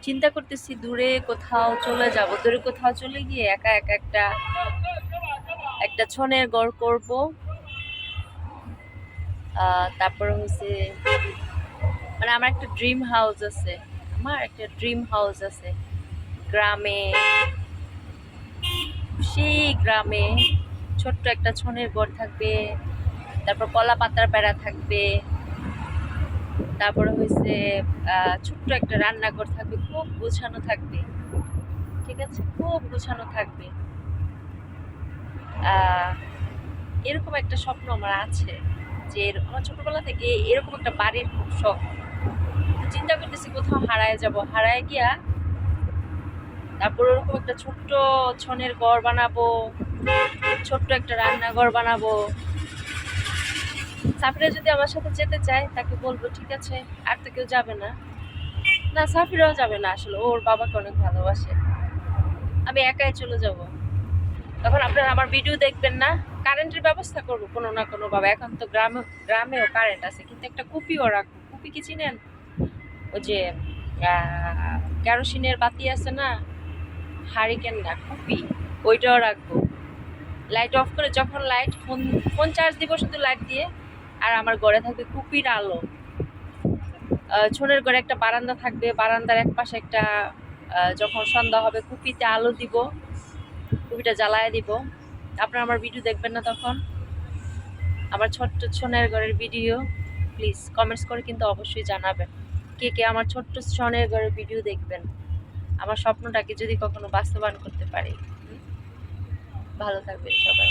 চিন্তা করতেছি দূরে কোথাও চলে যাব, দূরে কোথাও চলে গিয়ে একা একা একটা একটা ছনের ঘর করব। তারপরে হচ্ছে মানে আমার একটা ড্রিম হাউস আছে, গ্রামে, সেই গ্রামে ছোট্ট একটা ছনের ঘর থাকবে, তারপর কলা পাতার বেড়া থাকবে, তারপরে হয়েছে ছোট্ট একটা রান্নাঘর থাকবে, খুব গোছানো থাকবে, ঠিক আছে, খুব গোছানো থাকবে। আহ, এরকম একটা স্বপ্ন আমার আছে, যে আমার ছোটবেলা থেকে এরকম একটা বাড়ির খুব শখ। চিন্তা করতেছি কোথাও হারায় গিয়া তারপর ওরকম একটা ছোট্ট ছনের ঘর বানাবো, ছোট্ট একটা রান্নাঘর বানাবো। সাফিরা যদি আমার সাথে যেতে চায় তাকে বলবো ঠিক আছে, আর তো কেউ যাবে না। না, সাফিরাও যাবে না, আসলে ওর বাবাকে অনেক ভালোবাসে, আমি একাই চলে যাব। তখন আপনারা আমার ভিডিও দেখবেন না, কারেন্টের ব্যবস্থা করবো কোনো না কোনো ভাবে। এখন তো গ্রামেও কারেন্ট আছে, কিন্তু একটা কুপিও রাখবো। কুপি কি চিনেন? ওই যে কেরোসিনের বাতি আছে না, হারিকেন না, কুপি, ওইটাও রাখবো। লাইট অফ করে যখন ফোন ফোন চার্জ দিব শুধু লাইট দিয়ে, আর আমার ঘরে থাকবে কুপির আলো। ছনের ঘরে একটা বারান্দা থাকবে, বারান্দার এক পাশে একটা যখন সন্ধ্যা হবে কুপিতে আলো দিব, কুপিটা জ্বালায় দিব। আপনারা আমার ভিডিও দেখবেন না তখন, আমার ছোট্ট ছনের ঘরের ভিডিও? প্লিজ কমেন্টস করে কিন্তু অবশ্যই জানাবেন কে কে আমার ছোট্ট ছনের ঘরের ভিডিও দেখবেন, আমার স্বপ্নটাকে যদি কখনো বাস্তবায়ন করতে পারি। ভালো থাকবেন সবাই।